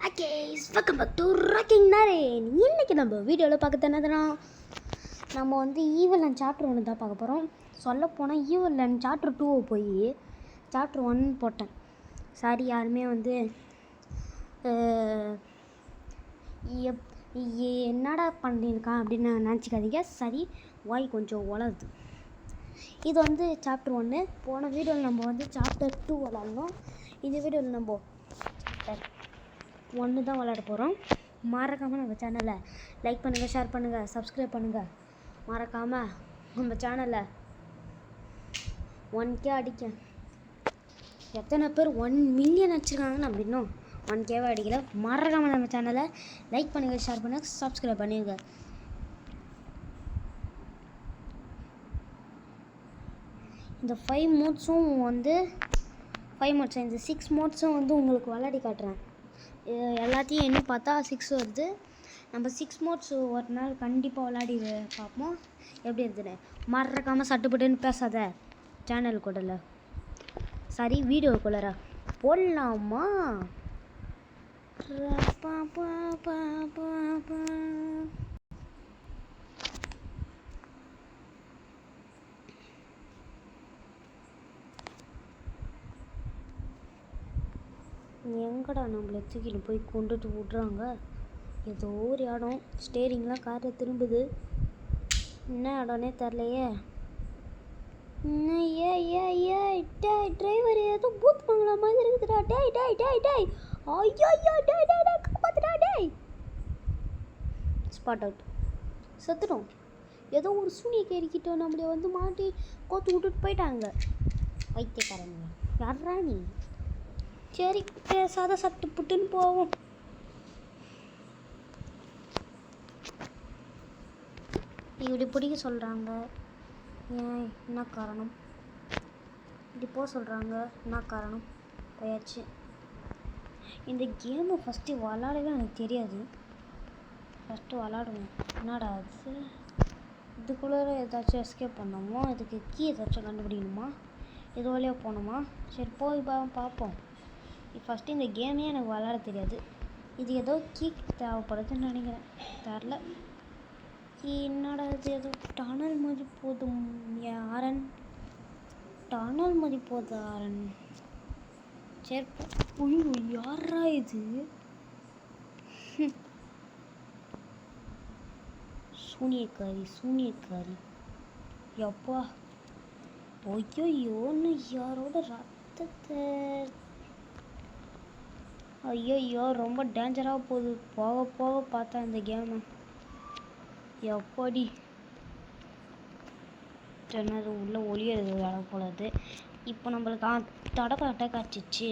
Okay, welcome back to rocking Naren. இன்றைக்கி நம்ம வீடியோவில் பார்க்க என்னதுன்னா, நம்ம வந்து ஈவில் அண்ட் சாப்டர் 1 தான் பார்க்க போகிறோம். சொல்லப்போனால் ஈவில் அண்ட் சாப்டர் 2 போய் சாப்டர் 1 போட்டேன். சாரி, யாருமே வந்து என்னடா பண்ணியிருக்கான் அப்படின்னு நினச்சிக்காதீங்க. சரி, வாய் கொஞ்சம் வளருது. இது வந்து சாப்டர் 1. போன வீடியோவில் நம்ம வந்து சாப்டர் 2 விளாட்னோம். இந்த வீடியோவில் நம்ம சாப்டர் 1 தான் விளையாட போகிறோம். மறக்காமல் நம்ம சேனலை லைக் பண்ணுங்கள், ஷேர் பண்ணுங்கள், சப்ஸ்கிரைப் பண்ணுங்கள். மறக்காமல் நம்ம சேனலை 1K அடிக்க. எத்தனை பேர் 1 மில்லியன் அடிச்சிருக்காங்கன்னு நம்ம இன்னும் 1Kவை அடிக்கல. மறக்காமல் நம்ம சேனலை லைக் பண்ணுங்கள், ஷேர் பண்ணுங்கள், சப்ஸ்கிரைப் பண்ணுங்க. இந்த 5 மோட்ஸும் வந்து 5 மோட்ஸ், இந்த 6 மோட்ஸும் வந்து உங்களுக்கு விளையாடி காட்டுறேன். எல்லாத்தையும் என்ன பார்த்தா 6 வருது. நம்ம 6 மோட்ஸ் ஒரு நாள் கண்டிப்பாக விளையாடி பார்ப்போம் எப்படி இருக்குதுன்னு. மறக்காமல் சட்டுப்பட்டுன்னு பேசாத, சேனல் கூடல. சரி, வீடியோ குள்ளரா போடலாமா? எங்கடா நம்மளை தூக்கிட்டு போய் கொண்டுட்டு விட்றாங்க? ஏதோ ஒரு இடம், ஸ்டேரிங்லாம் காரை திரும்புது. என்ன இடம்னே தெரிலையே. டிரைவர் ஏதோ பூத் பங்களா மாதிரி இருக்குதுடா. டேய் டேய் டேய் டேய், ஐயோ டேய் டேய் டேய், காப்பாத்துடா டேய். ஸ்பாட் அவுட், செத்துட்டோம். ஏதோ ஒரு சூனியை கேறிக்கிட்டோம், நம்மளை வந்து மாட்டி கோத்து விட்டுட்டு போயிட்டாங்க வைத்தியக்காரங்க. யாரா நீ? சரி, பேசாத, சட்டு புட்டுன்னு போவோம். இப்படி பிடிக்க சொல்கிறாங்க, ஏன்? என்ன காரணம்? இப்படி போக சொல்கிறாங்க, என்ன காரணம்? போயாச்சு. இந்த கேமை ஃபஸ்ட்டு விளாடவே எனக்கு தெரியாது. ஃபஸ்ட்டு விளாடுவோம். என்னடா அது? இதுக்குள்ளே ஏதாச்சும் எஸ்கேப் பண்ணணுமோ? இதுக்கு கீ ஏதாச்சும் கண்டுபிடிக்கணுமா? இது வழியாக போகணுமா? சரி, போய் பார்ப்போம். ஃபஸ்ட்டு இந்த கேமே எனக்கு விளாட தெரியாது. இது ஏதோ கீக் தேவைப்படுதுன்னு நினைக்கிறேன், தெரில. என்னடா இது? ஏதோ டனல் மாதிரி போதும். ஆரன் டனல் மாதிரி போகுது ஆரன். சரி, ஐயோ யாரா இது? சூனியக்காரி எப்பா. ஐயோன்னு யாரோட ரத்தத்தை. ஐயோ, ரொம்ப டேஞ்சராக போகுது. போக போக பார்த்தா இந்த கேமு எப்படி சொன்னது உள்ளே ஒளியறது வேலை போலது. இப்போ நம்மளுக்கு தடவை அட்டாக் ஆச்சிச்சு.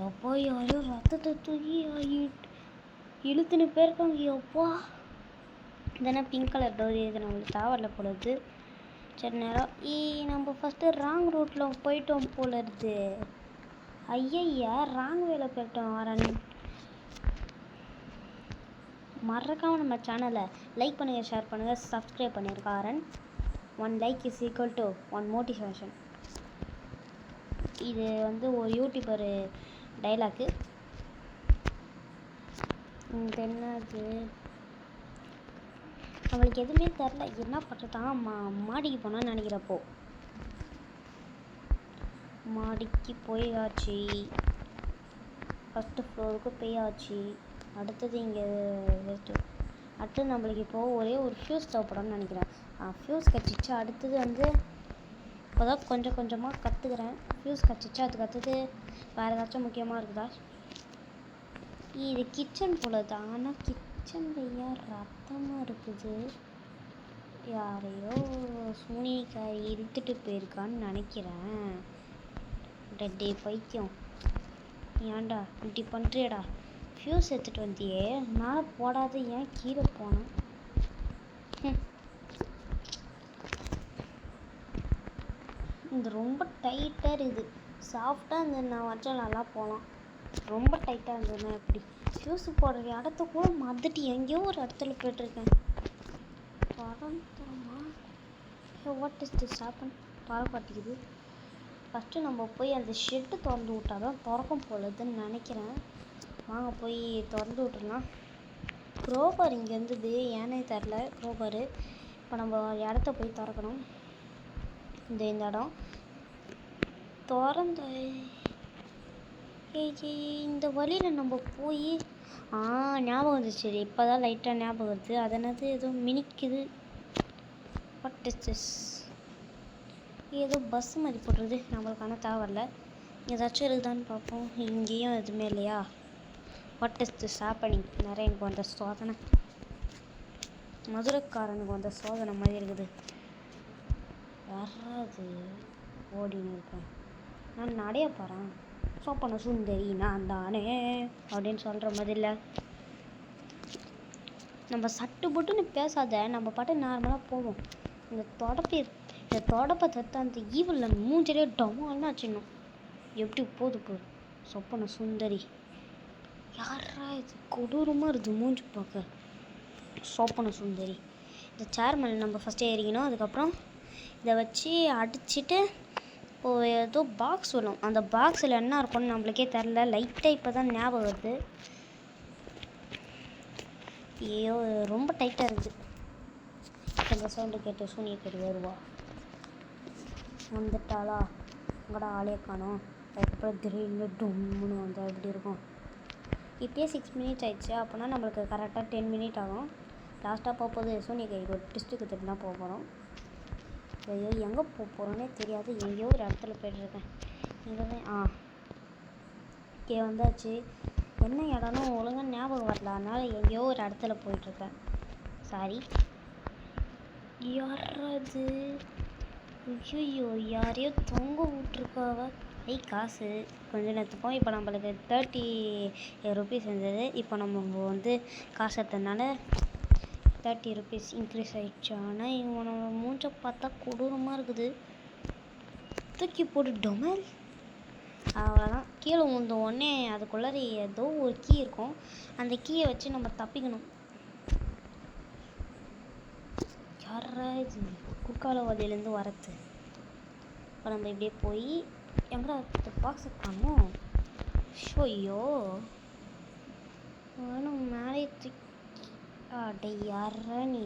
எப்போ யாரையோ ரத்தத்தை தூக்கி இழுத்துன்னு போயிருக்காங்க. எப்பா, இதென்ன பிங்க் கலர் டோரி? இது நம்மளுக்கு தேவையில்ல போலது. சரி, நேரம் நம்ம ஃபஸ்ட்டு ராங் ரூட்டில் போயிட்டோம் போலருது. ஐயா, ராங் வேலை போயிட்டோம் ஆரன். மறக்காமல் நம்ம சேனலை லைக் பண்ணுங்கள், ஷேர் பண்ணுங்கள், சப்ஸ்கிரைப் பண்ணியிருக்கா ஆரன். 1 like is equal to 1 motivation. இது வந்து ஒரு யூடியூபர் டைலாக்கு. என்னது? அவளுக்கு எதுவுமே தெரில, என்ன பண்ணுறதான். மாடிக்கு போனான்னு நினைக்கிறப்போ மாடிக்கு போயாச்சு. ஃபஸ்ட்டு ஃப்ளோருக்கு போயாச்சு. அடுத்தது இங்கே அடுத்தது நம்மளுக்கு இப்போது ஒரே ஒரு ஃப்யூஸ் தேவைப்படும்னு நினைக்கிறேன். ஃப்யூஸ் கட்சிச்சு. அடுத்தது வந்து இப்போ தான் கொஞ்சம் கொஞ்சமாக கற்றுக்கிறேன். ஃப்யூஸ் கட்சிச்சு. அதுக்கு அடுத்தது வேறு ஏதாச்சும் முக்கியமாக இருக்குதா? இது கிச்சன் போல தான். ஆனால் கிச்சனில் ஏன் ரத்தமாக இருக்குது? யாரையோ சூனியக்காரி இழுத்துட்டு போயிருக்கான்னு நினைக்கிறேன். டே பைத்தியம், ஏன்டா இப்படி பண்ணுறியடா? ஃப்யூஸ் எடுத்துகிட்டு வந்தியே, மேலே போடாத, ஏன் கீழே போனேன்? இது ரொம்ப டைட்டாக இருக்குது. சாஃப்டாக இருந்தது நான் வச்சா நல்லா போகலாம். ரொம்ப டைட்டாக இருந்ததுன்னா எப்படி? ஃப்யூஸ் போடுற இடத்த கூட மறந்துட்டு எங்கேயோ ஒரு இடத்துல போய்ட்டுருக்கேன். பரந்தரமா வாட் இஸ் திஸ் ஹேப்பன்? பரப்பாட்டிக்குது. ஃபஸ்ட்டு நம்ம போய் அந்த ஷெட்டு திறந்து விட்டால் தான் திறக்கும் போலதுன்னு நினைக்கிறேன். வாங்க போய் திறந்து விட்டுடலாம். க்ரோபார் இங்கே இருந்தது, ஏன்னே தெரில க்ரோபாரு. இப்போ நம்ம இடத்த போய் திறக்கணும். இந்த இடம் திறந்த இந்த வழியில் நம்ம போய் ஞாபகம் வந்துச்சு. இப்போ தான் லைட்டாக ஞாபகம் வருது. அதனது ஏதோ மினிக்குது. What is this? ஏதோ பஸ் மாதிரி போட்டுருது. நம்மளுக்கான தேவையில்ல. ஏதாச்சும் இருக்குதான்னு பார்ப்போம். இங்கேயும் எதுவுமே இல்லையா? What is this happening? நிறைய எனக்கு வந்த சோதனை, மதுரைக்காரனுக்கு வந்த சோதனை மாதிரி இருக்குது. யாராவது ஓடின்னு இருக்கேன். நான் நடைய போகிறேன். சோப்பன சுந்தரி நான் தானே அப்படின்னு சொல்கிற மாதிரி இல்லை. நம்ம சட்டு போட்டுன்னு பேசாத, நம்ம பாட்டு நார்மலாக போவோம். இந்த தொடப்பை தத்து அந்த ஈவில் மூஞ்சிலே டமால்னு ஆச்சிடணும். எப்படி போகுது சொப்பன சுந்தரி. யாரா இது? கொடூரமாக இருக்குது மூஞ்சி பார்க்க. சொப்பன சுந்தரி. இந்த சேர் மேலே நம்ம ஃபஸ்ட்டே ஏறிக்கணும். அதுக்கப்புறம் இதை வச்சு அடிச்சுட்டு ஏதோ பாக்ஸ் வரும். அந்த பாக்ஸில் என்ன இருக்கும்னு நம்மளுக்கே தெரில. லைட்டாக இப்போ தான் ஞாபகம் வருது. ஐயோ ரொம்ப டைட்டாக இருக்குது. இந்த சவுண்டு கேட்டு சூனியக்கடி வருவா. வந்துட்டாளா? உங்களோட ஆளே காணோம். அதுக்கப்புறம் திடீர்னு டொம்முன்னு வந்தால் எப்படி இருக்கும்? இப்போயே 6 மினிட்ஸ் ஆயிடுச்சு. அப்போனா நம்மளுக்கு கரெக்டாக 10 மினிட் ஆகும். லாஸ்ட்டாக போகும்போது சூனியக்கடிக்கு ஒரு டிஸ்ட்டுக்கு திட்டு தான் போக போகிறோம். ஐயோ எங்கே போகிறோன்னே தெரியாது. எங்கேயோ ஒரு இடத்துல போய்ட்டுருக்கேன். இங்கே தான் ஓகே வந்தாச்சு. என்ன இடம்னு ஒழுங்காக ஞாபகம் வரல. அதனால் எங்கேயோ ஒரு இடத்துல போயிட்டுருக்கேன். சாரி. யாராது? ஐயோ யாரையோ தொங்க விட்ருக்காவ. காசு கொஞ்சம் நேரத்துக்கும். இப்போ நம்மளுக்கு 30 ருபீஸ் இருந்தது. இப்போ நம்ம வந்து காசு எடுத்ததுனால 30 ருபீஸ் இன்க்ரீஸ் ஆகிடுச்சு. ஆனால் இவனோட மூஞ்சை பார்த்தா கொடூரமாக இருக்குது. தூக்கி போட்டு டொமல். அவ்வளோதான். கீழே உந்த உடனே அதுக்குள்ளார ஏதோ ஒரு கீ இருக்கும். அந்த கீயை வச்சு நம்ம தப்பிக்கணும். யாரா இது? குறுக்காலவாதியிலேருந்து வரது. இப்போ நம்ம இப்படியே போய் எங்கடா பாக்ஸை காணோம். ஷோய்யோ வேணும் மேலே அடே யாரா நீ?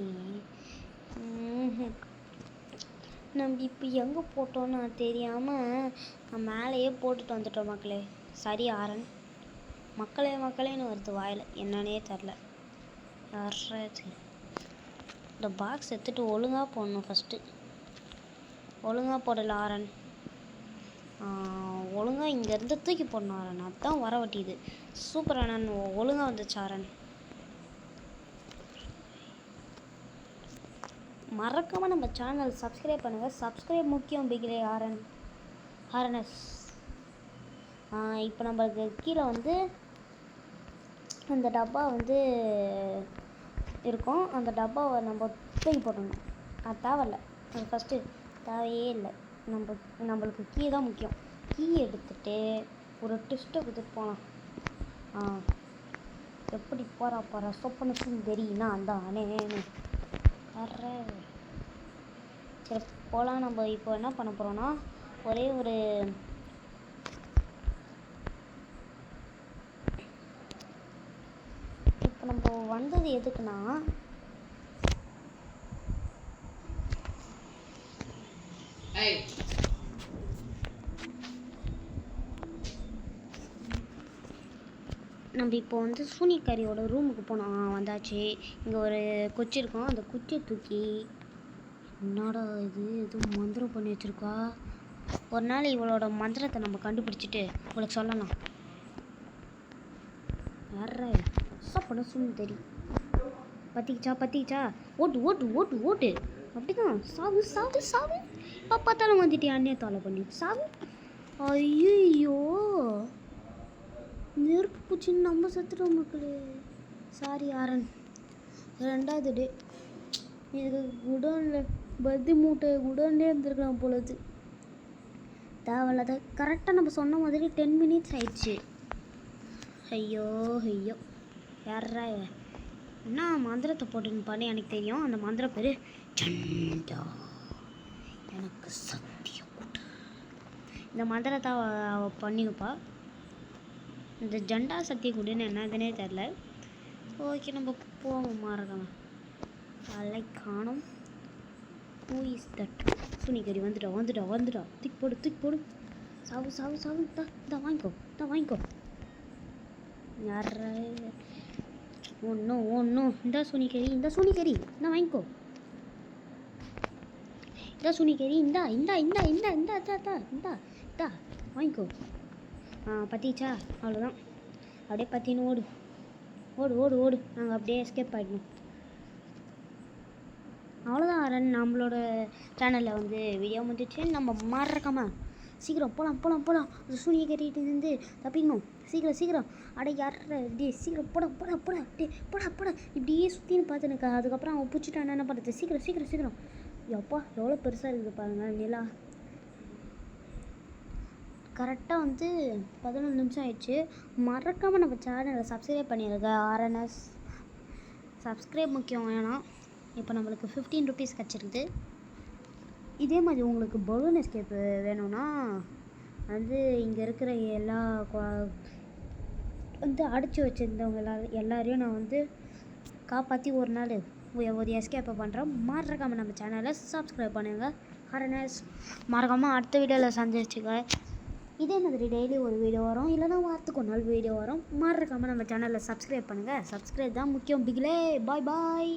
நம்ம இப்போ எங்கே போட்டோன்னு தெரியாமல் மேலேயே போட்டுட்டு வந்துட்டோம் மக்களே. சரி ஆரன். மக்களேன்னு வருது வாயில். என்னன்னே தெரில. யாராது? இந்த பாக்ஸ் எடுத்துகிட்டு ஒழுங்காக போடணும். ஃபஸ்ட்டு ஒழுங்காக போடல ஆரன். ஒழுங்காக இங்கேருந்து தூக்கி போடணும் ஆரன். அதுதான் வர வட்டியுது. சூப்பர் அண்ணன். ஒழுங்காக வந்துச்சு ஆரன். மறக்காமல் நம்ம சேனல் சப்ஸ்கிரைப் பண்ணுங்கள். சப்ஸ்கிரைப் முக்கியம் பிகிலே ஆர்என்எஸ். இப்போ நம்மளுக்கு கீழே வந்து அந்த டப்பா வந்து இருக்கும். அந்த டப்பாவை நம்ம தூக்கி போடணும். அது தேவையில்லை. அது ஃபஸ்ட்டு தேவையே இல்லை. நம்மளுக்கு கீ தான் முக்கியம். கீ எடுத்துகிட்டு ஒரு ட்விஸ்ட்டை கொடுத்துட்டு போகலாம். எப்படி போகிறா சொப்பன சுந்தரி நான் தானே. சரி போகலாம். நம்ம இப்போ என்ன பண்ண போகிறோன்னா ஒரே ஒரு இப்போ நம்ம வந்தது எதுக்குன்னா நம்ம இப்போ வந்து சூனியக்காரியோட ரூமுக்கு போனோம். வந்தாச்சு. இங்கே ஒரு குச்சி இருக்கும். அந்த குச்சியை தூக்கி என்னடா இது எதுவும் மந்திரம் பண்ணி வச்சுருக்கா. ஒரு நாள் இவளோட மந்திரத்தை நம்ம கண்டுபிடிச்சிட்டு உங்களுக்கு சொல்லலாம். யாரா சொப்பன சுந்தரி. பற்றிக்கிச்சா ஓட்டு அப்படிதான். சாவு இப்போ பார்த்தாலும் வந்துட்டு அண்ணே தொலை பண்ணி சாவு. ஐயோ நெருப்பு பூச்சின்னு நம்ம செத்துட்டோம் மக்களே. சாரி ஆரன். 2வது டே. இதுக்கு குடோனில் பத்தி மூட்டை குடோன்லேயே இருந்திருக்கலாம் போலது. தேவையில்லாத. கரெக்டாக நம்ம சொன்ன மாதிரி 10 மினிட்ஸ் ஆயிடுச்சு. ஐயோ யாரா என்ன மந்திரத்தை போட்டுன்னு எனக்கு தெரியும். அந்த மந்திர பேர் சண்டா. எனக்கு சத்தியம். இந்த மந்திரத்தை அவள் பண்ணிப்பா. இந்த ஜண்டா சக்தி கூடன்னு என்னதுன்னே தெரில. ஓகே நம்ம போவோம் மாறலாம். அலை காணும். Who is that? துணிக்கறி வந்துடா. தூக்கி போடு. சாவு. தான் வாங்கிக்கோ. யார ஒன்றும் இந்த சுனிக்கறி நான் வாங்கிக்கோ. இந்த சுனிக்கறி இந்தா வாங்கிக்கோ. பற்றிச்சா? அவ்வளோதான். அப்படியே பற்றின்னு ஓடு. நாங்கள் அப்படியே எஸ்கேப் ஆகிடணும். அவ்வளோதான். நம்மளோட சேனலில் வந்து வீடியோ முடிஞ்சிச்சு. நம்ம மறக்காம சீக்கிரம் போகலாம். அந்த சூனியை கட்டிட்டு தப்பிக்கணும். சீக்கிரம் அட யார் டே சீக்கிரம் போடா டே போடா இப்படியே சுற்றின்னு பார்த்துனுக்கா. அதுக்கப்புறம் அவன் பிடிச்சிட்டான். என்ன பண்ணுறது? சீக்கிரம் எப்பா எவ்வளோ பெருசாக இருக்குது பாருங்கள் நிலா. கரெக்டாக வந்து 11 நிமிஷம் ஆயிடுச்சு. மறக்காமல் நம்ம சேனலை சப்ஸ்கிரைப் பண்ணிடுங்க. RNS சப்ஸ்கிரைப் முக்கியம். வேணாம் இப்போ நம்மளுக்கு 15 ருபீஸ் கிடச்சிருக்குது. இதே மாதிரி உங்களுக்கு பலூன் எஸ்கேப் வேணும்னா வந்து இங்கே இருக்கிற எல்லா வந்து அடைச்சி வச்சுருந்தவங்க எல்லாரையும் நான் வந்து காப்பாற்றி ஒரு நாள் ஒரு எஸ்கேப்பை பண்ணுறோம். மறக்காமல் நம்ம சேனலை சப்ஸ்கிரைப் பண்ணுங்கள். RNS மறக்காமல் அடுத்த வீடியோவில் சந்திச்சுங்க. இதே மாதிரி டெய்லி ஒரு வீடியோ வரும், இல்லைனா வாரத்துக்கு ஒரு நாள் வீடியோ வரும். மறக்காமல் நம்ம சேனலில் சப்ஸ்கிரைப் பண்ணுங்கள். சப்ஸ்கிரைப் தான் முக்கியம். பிகிலே பாய்.